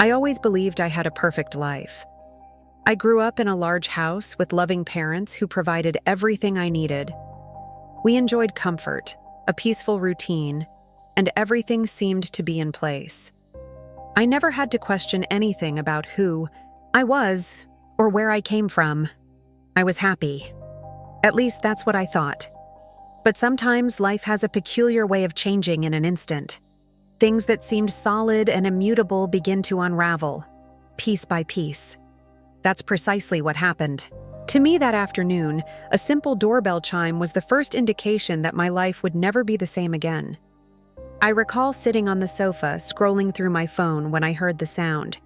I always believed I had a perfect life. I grew up in a large house with loving parents who provided everything I needed. We enjoyed comfort, a peaceful routine, and everything seemed to be in place. I never had to question anything about who I was or where I came from. I was happy. At least that's what I thought. But sometimes life has a peculiar way of changing in an instant. Things that seemed solid and immutable begin to unravel, piece by piece. That's precisely what happened. To me that afternoon, a simple doorbell chime was the first indication that my life would never be the same again. I recall sitting on the sofa, scrolling through my phone when I heard the sound.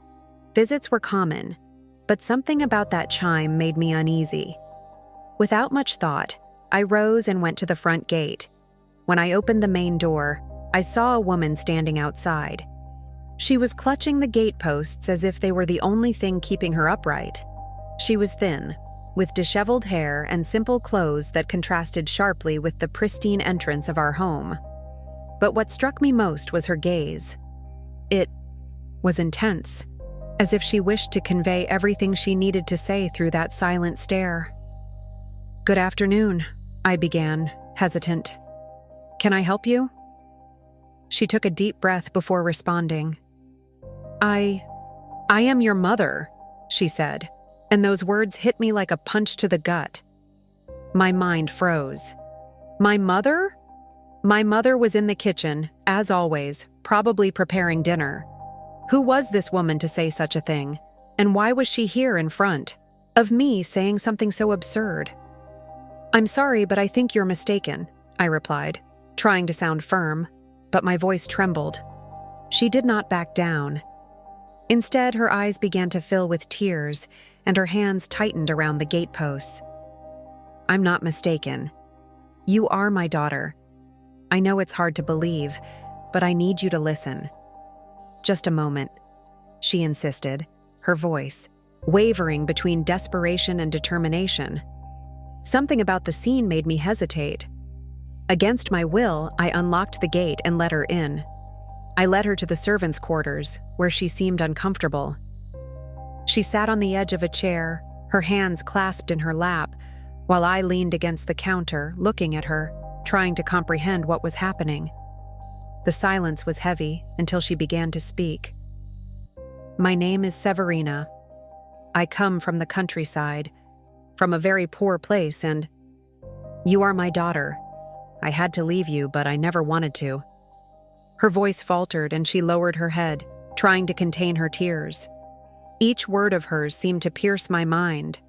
Visits were common, but something about that chime made me uneasy. Without much thought, I rose and went to the front gate. When I opened the main door, I saw a woman standing outside. She was clutching the gate posts as if they were the only thing keeping her upright. She was thin, with disheveled hair and simple clothes that contrasted sharply with the pristine entrance of our home. But what struck me most was her gaze. It was intense, as if she wished to convey everything she needed to say through that silent stare. "Good afternoon," I began, hesitant. "Can I help you?" She took a deep breath before responding. I am your mother," she said, and those words hit me like a punch to the gut. My mind froze. My mother? My mother was in the kitchen, as always, probably preparing dinner. Who was this woman to say such a thing? And why was she here in front of me saying something so absurd? "I'm sorry, but I think you're mistaken," I replied, trying to sound firm, but my voice trembled. She did not back down. Instead, her eyes began to fill with tears, and her hands tightened around the gateposts. "I'm not mistaken. You are my daughter. I know it's hard to believe, but I need you to listen." "Just a moment," she insisted, her voice wavering between desperation and determination. Something about the scene made me hesitate. Against my will, I unlocked the gate and let her in. I led her to the servants' quarters, where she seemed uncomfortable. She sat on the edge of a chair, her hands clasped in her lap, while I leaned against the counter, looking at her, trying to comprehend what was happening. The silence was heavy until she began to speak. "My name is Severina. I come from the countryside, from a very poor place, and you are my daughter. I had to leave you, but I never wanted to." Her voice faltered and she lowered her head, trying to contain her tears. Each word of hers seemed to pierce my mind.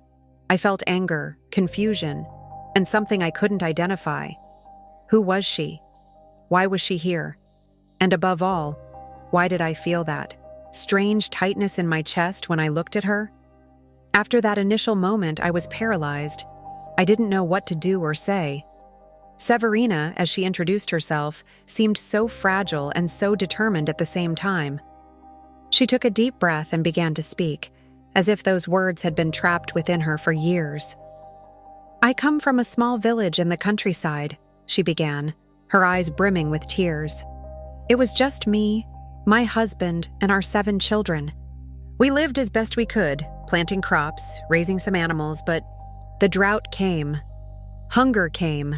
I felt anger, confusion, and something I couldn't identify. Who was she? Why was she here? And above all, why did I feel that strange tightness in my chest when I looked at her? After that initial moment, I was paralyzed. I didn't know what to do or say. Severina, as she introduced herself, seemed so fragile and so determined at the same time. She took a deep breath and began to speak, as if those words had been trapped within her for years. "I come from a small village in the countryside," she began, her eyes brimming with tears. "It was just me, my husband, and our 7 children. We lived as best we could, planting crops, raising some animals, but the drought came, hunger came,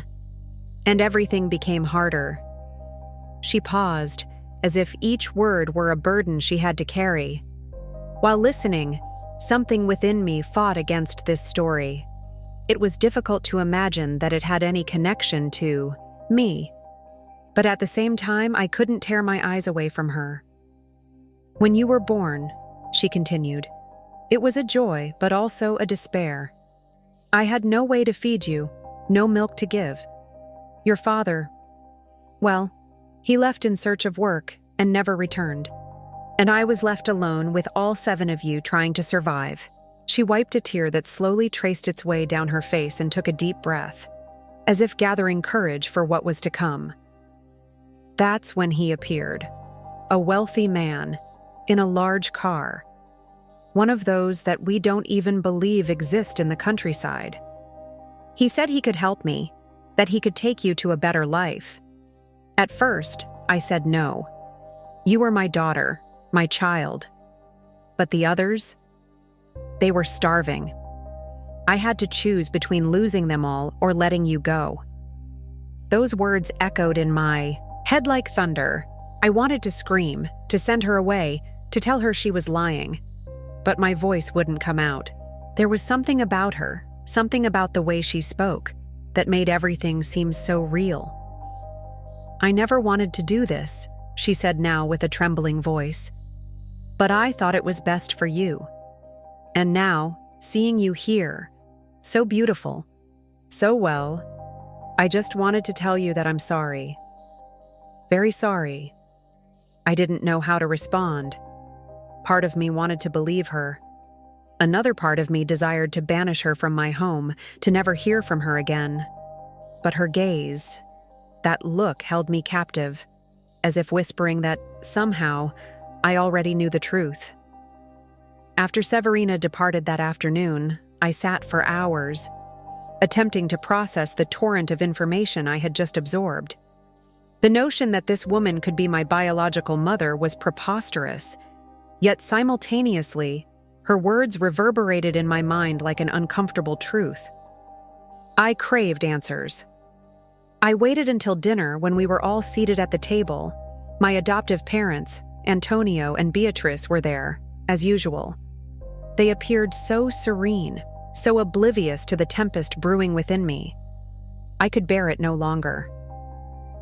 and everything became harder." She paused, as if each word were a burden she had to carry. While listening, something within me fought against this story. It was difficult to imagine that it had any connection to me, but at the same time, I couldn't tear my eyes away from her. "When you were born," she continued, "it was a joy, but also a despair. I had no way to feed you, no milk to give. Your father, well, he left in search of work and never returned. And I was left alone with all 7 of you trying to survive." She wiped a tear that slowly traced its way down her face and took a deep breath, as if gathering courage for what was to come. That's when he appeared, a wealthy man, in a large car, one of those that we don't even believe exist in the countryside. He said he could help me, that he could take you to a better life. At first, I said no. You were my daughter, my child. But the others? They were starving. I had to choose between losing them all or letting you go. Those words echoed in my head like thunder. I wanted to scream, to send her away, to tell her she was lying. But my voice wouldn't come out. There was something about her, something about the way she spoke, that made everything seem so real. I never wanted to do this, she said now with a trembling voice. But I thought it was best for you. And now, seeing you here, so beautiful, so well, I just wanted to tell you that I'm sorry. Very sorry. I didn't know how to respond. Part of me wanted to believe her. Another part of me desired to banish her from my home, to never hear from her again. But her gaze, that look held me captive, as if whispering that, somehow, I already knew the truth. After Severina departed that afternoon, I sat for hours, attempting to process the torrent of information I had just absorbed. The notion that this woman could be my biological mother was preposterous, yet simultaneously, her words reverberated in my mind like an uncomfortable truth. I craved answers. I waited until dinner when we were all seated at the table. My adoptive parents, Antonio and Beatrice, were there, as usual. They appeared so serene, so oblivious to the tempest brewing within me. I could bear it no longer.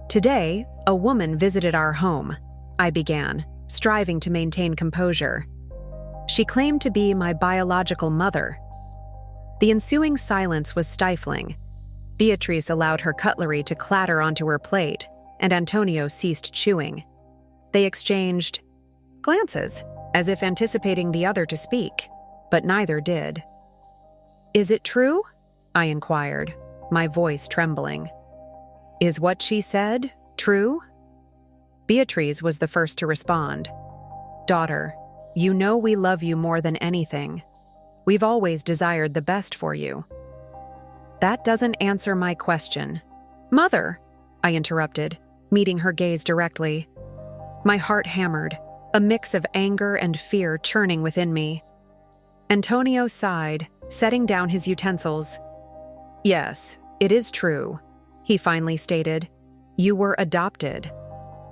Today, a woman visited our home, I began, striving to maintain composure. She claimed to be my biological mother. The ensuing silence was stifling. Beatrice allowed her cutlery to clatter onto her plate, and Antonio ceased chewing. They exchanged glances, as if anticipating the other to speak, but neither did. "Is it true?" I inquired, my voice trembling. "Is what she said true?" Beatrice was the first to respond. "Daughter, you know we love you more than anything. We've always desired the best for you." "That doesn't answer my question." "Mother," I interrupted, meeting her gaze directly. My heart hammered, a mix of anger and fear churning within me. Antonio sighed, setting down his utensils. "Yes, it is true," he finally stated. "You were adopted.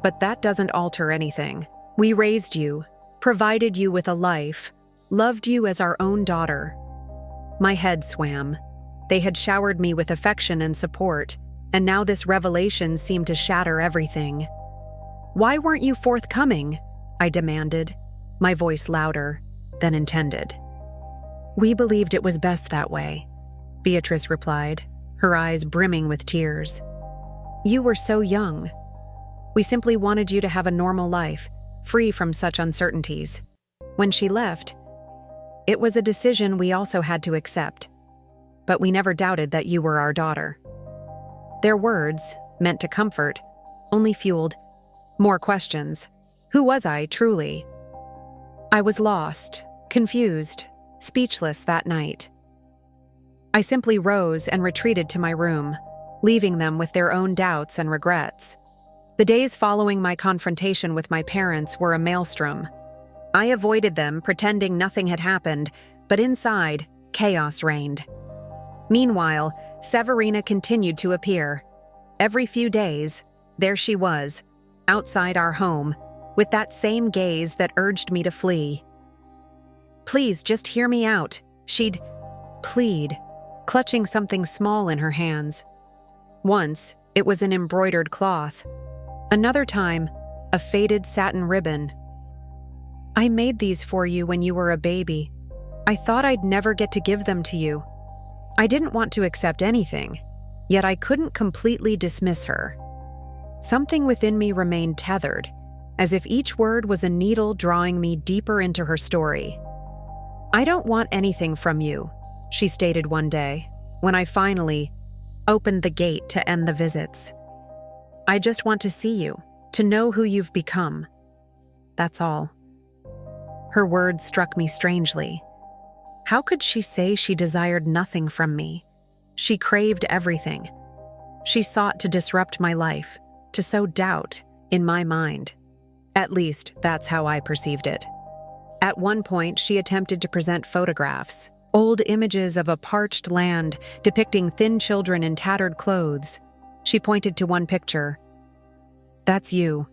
But that doesn't alter anything. We raised you, provided you with a life, loved you as our own daughter." My head swam. They had showered me with affection and support, and now this revelation seemed to shatter everything. "Why weren't you forthcoming?" I demanded, my voice louder than intended. "We believed it was best that way," Beatrice replied, her eyes brimming with tears. "You were so young. We simply wanted you to have a normal life, free from such uncertainties. When she left, it was a decision we also had to accept, but we never doubted that you were our daughter." Their words, meant to comfort, only fueled more questions. Who was I, truly? I was lost, confused, speechless that night. I simply rose and retreated to my room, leaving them with their own doubts and regrets. The days following my confrontation with my parents were a maelstrom. I avoided them, pretending nothing had happened, but inside, chaos reigned. Meanwhile, Severina continued to appear. Every few days, there she was, outside our home, with that same gaze that urged me to flee. "Please, just hear me out," she'd plead, clutching something small in her hands. Once, it was an embroidered cloth. Another time, a faded satin ribbon. "I made these for you when you were a baby. I thought I'd never get to give them to you." I didn't want to accept anything, yet I couldn't completely dismiss her. Something within me remained tethered, as if each word was a needle drawing me deeper into her story. "I don't want anything from you," she stated one day, when I finally opened the gate to end the visits. "I just want to see you, to know who you've become. That's all." Her words struck me strangely. How could she say she desired nothing from me? She craved everything. She sought to disrupt my life, to sow doubt in my mind. At least, that's how I perceived it. At one point, she attempted to present photographs, old images of a parched land depicting thin children in tattered clothes. She pointed to one picture. "That's you.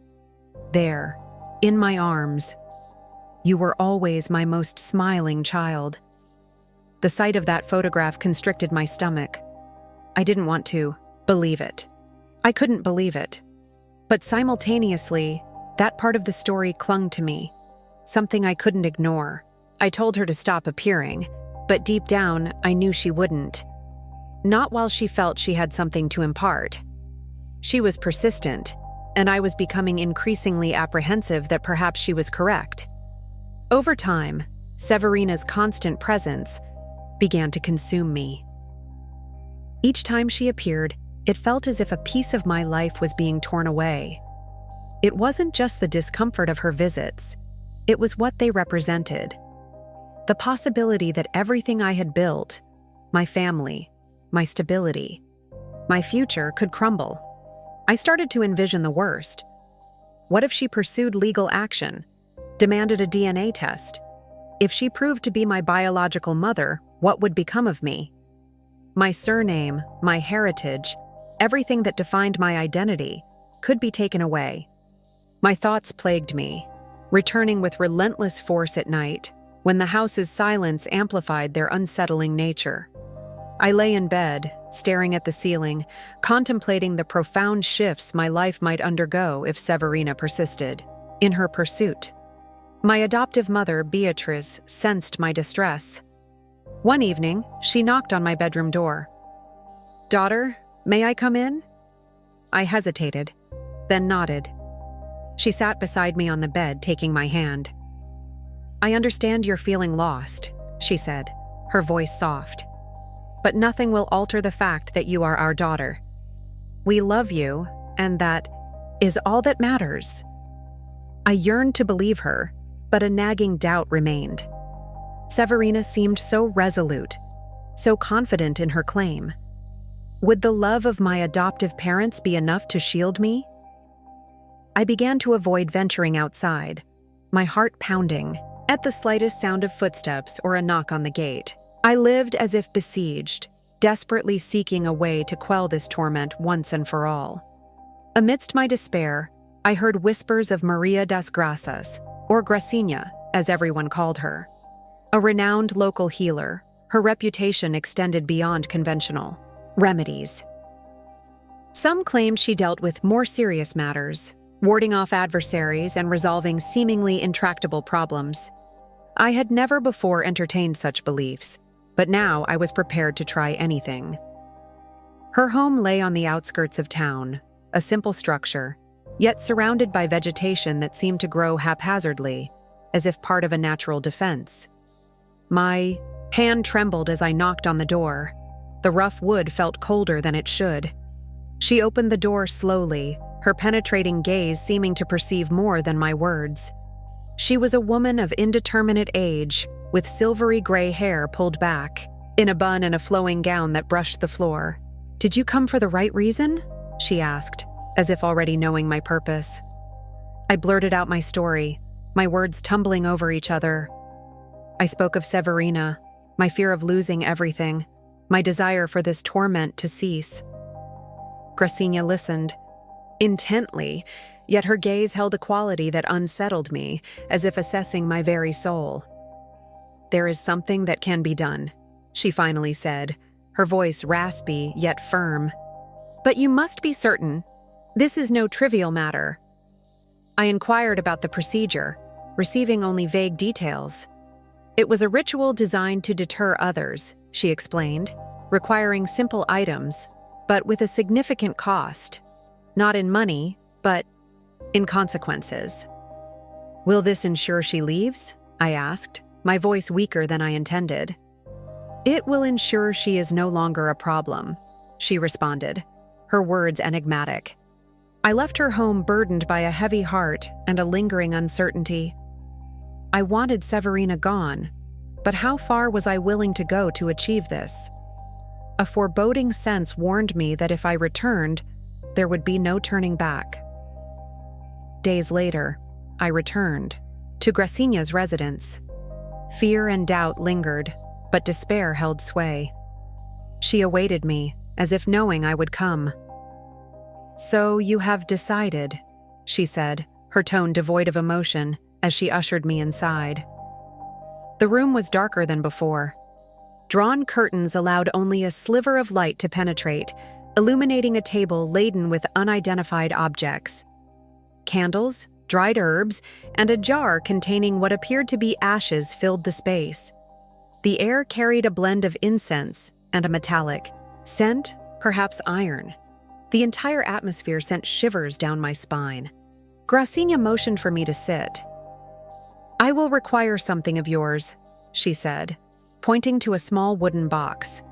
There, in my arms. You were always my most smiling child." The sight of that photograph constricted my stomach. I didn't want to believe it. I couldn't believe it. But simultaneously, that part of the story clung to me, something I couldn't ignore. I told her to stop appearing, but deep down, I knew she wouldn't. Not while she felt she had something to impart. She was persistent, and I was becoming increasingly apprehensive that perhaps she was correct. Over time, Severina's constant presence began to consume me. Each time she appeared, it felt as if a piece of my life was being torn away. It wasn't just the discomfort of her visits, it was what they represented. The possibility that everything I had built, my family, my stability, my future could crumble. I started to envision the worst. What if she pursued legal action, demanded a DNA test? If she proved to be my biological mother, what would become of me? My surname, my heritage, everything that defined my identity, could be taken away. My thoughts plagued me, returning with relentless force at night, when the house's silence amplified their unsettling nature. I lay in bed, staring at the ceiling, contemplating the profound shifts my life might undergo if Severina persisted in her pursuit. My adoptive mother, Beatrice, sensed my distress. One evening, she knocked on my bedroom door. "Daughter, may I come in?" I hesitated, then nodded. She sat beside me on the bed, taking my hand. "I understand you're feeling lost," she said, her voice soft. "But nothing will alter the fact that you are our daughter. We love you, and that is all that matters." I yearned to believe her, but a nagging doubt remained. Severina seemed so resolute, so confident in her claim. Would the love of my adoptive parents be enough to shield me? I began to avoid venturing outside, my heart pounding at the slightest sound of footsteps or a knock on the gate. I lived as if besieged, desperately seeking a way to quell this torment once and for all. Amidst my despair, I heard whispers of Maria das Graças, or Gracinha, as everyone called her. A renowned local healer, her reputation extended beyond conventional remedies. Some claimed she dealt with more serious matters, warding off adversaries and resolving seemingly intractable problems. I had never before entertained such beliefs, but now I was prepared to try anything. Her home lay on the outskirts of town, a simple structure, yet surrounded by vegetation that seemed to grow haphazardly, as if part of a natural defense. My hand trembled as I knocked on the door. The rough wood felt colder than it should. She opened the door slowly, her penetrating gaze seeming to perceive more than my words. She was a woman of indeterminate age, with silvery gray hair pulled back, in a bun and a flowing gown that brushed the floor. "Did you come for the right reason?" she asked, as if already knowing my purpose. I blurted out my story, my words tumbling over each other. I spoke of Severina, my fear of losing everything, my desire for this torment to cease. Gracinha listened, intently, yet her gaze held a quality that unsettled me, as if assessing my very soul. "There is something that can be done," she finally said, her voice raspy yet firm. "But you must be certain. This is no trivial matter." I inquired about the procedure, receiving only vague details. "It was a ritual designed to deter others," she explained, requiring simple items, but with a significant cost. Not in money, but in consequences. "Will this ensure she leaves?" I asked, my voice weaker than I intended. "It will ensure she is no longer a problem," she responded, her words enigmatic. I left her home burdened by a heavy heart and a lingering uncertainty. I wanted Severina gone, but how far was I willing to go to achieve this? A foreboding sense warned me that if I returned, there would be no turning back. Days later, I returned, to Gracinha's residence. Fear and doubt lingered, but despair held sway. She awaited me, as if knowing I would come. "So you have decided," she said, her tone devoid of emotion, as she ushered me inside. The room was darker than before. Drawn curtains allowed only a sliver of light to penetrate, illuminating a table laden with unidentified objects. Candles, dried herbs, and a jar containing what appeared to be ashes filled the space. The air carried a blend of incense and a metallic scent, perhaps iron. The entire atmosphere sent shivers down my spine. Gracinha motioned for me to sit. "I will require something of yours," she said, pointing to a small wooden box.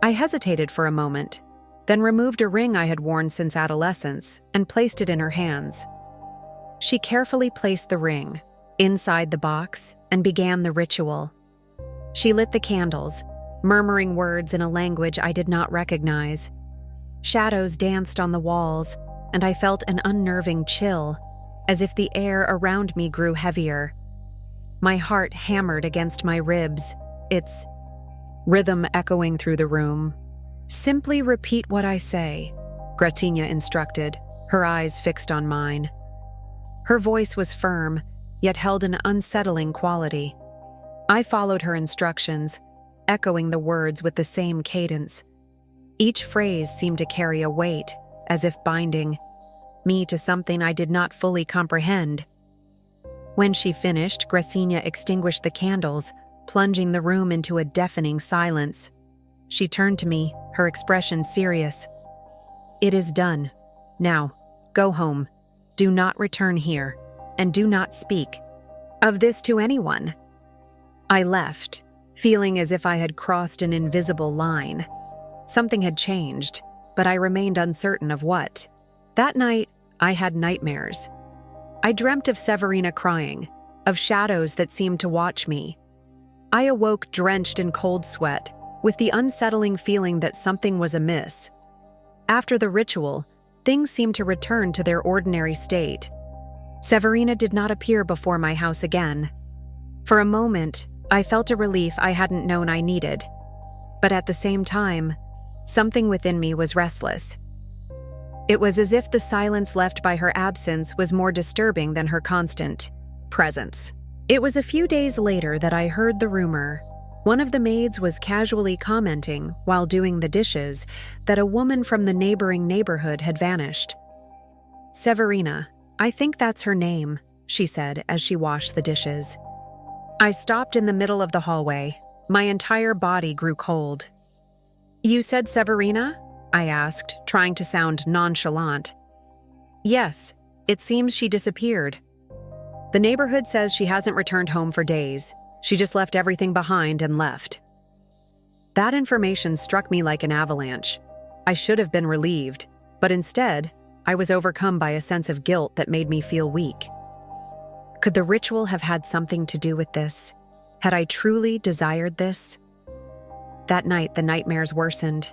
I hesitated for a moment, then removed a ring I had worn since adolescence and placed it in her hands. She carefully placed the ring inside the box and began the ritual. She lit the candles, murmuring words in a language I did not recognize. Shadows danced on the walls, and I felt an unnerving chill, as if the air around me grew heavier. My heart hammered against my ribs, its rhythm echoing through the room. "Simply repeat what I say," Gracinha instructed, her eyes fixed on mine. Her voice was firm, yet held an unsettling quality. I followed her instructions, echoing the words with the same cadence. Each phrase seemed to carry a weight, as if binding me to something I did not fully comprehend. When she finished, Gracinha extinguished the candles, plunging the room into a deafening silence. She turned to me, her expression serious. "It is done. Now, go home. Do not return here, and do not speak of this to anyone." I left, feeling as if I had crossed an invisible line. Something had changed, but I remained uncertain of what. That night, I had nightmares. I dreamt of Severina crying, of shadows that seemed to watch me. I awoke drenched in cold sweat, with the unsettling feeling that something was amiss. After the ritual, things seemed to return to their ordinary state. Severina did not appear before my house again. For a moment, I felt a relief I hadn't known I needed. But at the same time, something within me was restless. It was as if the silence left by her absence was more disturbing than her constant presence. It was a few days later that I heard the rumor. One of the maids was casually commenting, while doing the dishes, that a woman from the neighboring neighborhood had vanished. "Severina, I think that's her name," she said as she washed the dishes. I stopped in the middle of the hallway. My entire body grew cold. "You said Severina?" I asked, trying to sound nonchalant. "Yes, it seems she disappeared. The neighborhood says she hasn't returned home for days. She just left everything behind and left." That information struck me like an avalanche. I should have been relieved, but instead, I was overcome by a sense of guilt that made me feel weak. Could the ritual have had something to do with this? Had I truly desired this? That night, the nightmares worsened.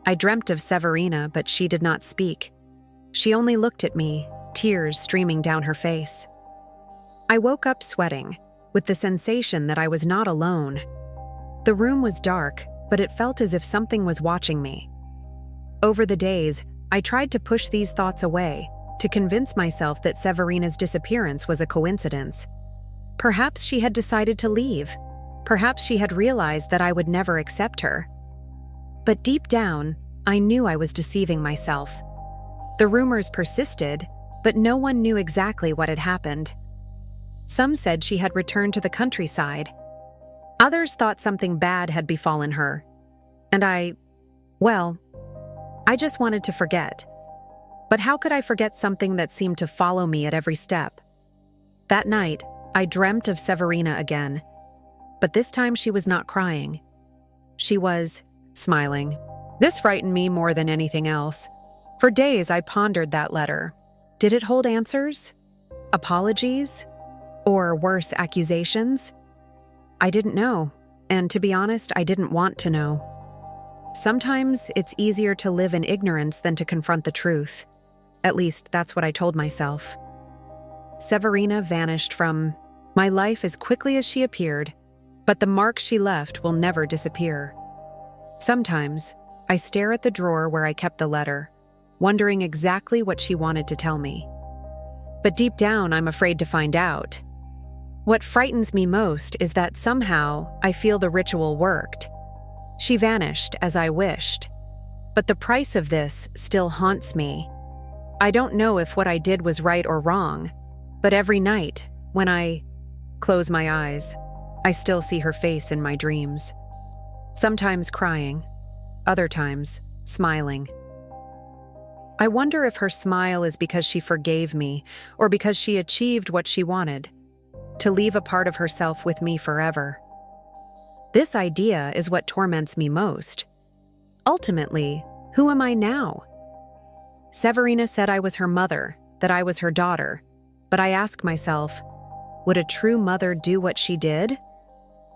I dreamt of Severina, but she did not speak. She only looked at me, tears streaming down her face. I woke up sweating, with the sensation that I was not alone. The room was dark, but it felt as if something was watching me. Over the days, I tried to push these thoughts away, to convince myself that Severina's disappearance was a coincidence. Perhaps she had decided to leave. Perhaps she had realized that I would never accept her. But deep down, I knew I was deceiving myself. The rumors persisted, but no one knew exactly what had happened. Some said she had returned to the countryside. Others thought something bad had befallen her. And I just wanted to forget. But how could I forget something that seemed to follow me at every step? That night, I dreamt of Severina again. But this time she was not crying. She was smiling. This frightened me more than anything else. For days I pondered that letter. Did it hold answers? Apologies? Or worse, accusations? I didn't know, and to be honest, I didn't want to know. Sometimes it's easier to live in ignorance than to confront the truth. At least, that's what I told myself. Severina vanished from my life as quickly as she appeared, but the mark she left will never disappear. Sometimes, I stare at the drawer where I kept the letter, wondering exactly what she wanted to tell me. But deep down, I'm afraid to find out. What frightens me most is that somehow I feel the ritual worked. She vanished as I wished, but the price of this still haunts me. I don't know if what I did was right or wrong, but every night, when I close my eyes, I still see her face in my dreams. Sometimes crying, other times smiling. I wonder if her smile is because she forgave me or because she achieved what she wanted, to leave a part of herself with me forever. This idea is what torments me most. Ultimately, who am I now? Severina said I was her mother, that I was her daughter, but I ask myself, would a true mother do what she did?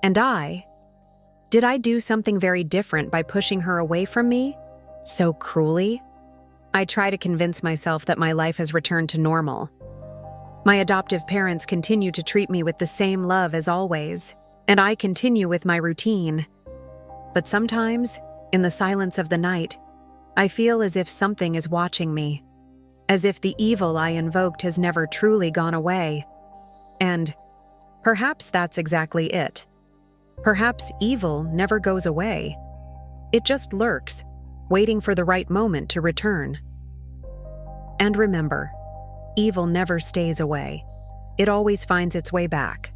And did I do something very different by pushing her away from me? So cruelly? I try to convince myself that my life has returned to normal. My adoptive parents continue to treat me with the same love as always, and I continue with my routine. But sometimes, in the silence of the night, I feel as if something is watching me, as if the evil I invoked has never truly gone away. And perhaps that's exactly it. Perhaps evil never goes away. It just lurks, waiting for the right moment to return. And remember, evil never stays away. It always finds its way back.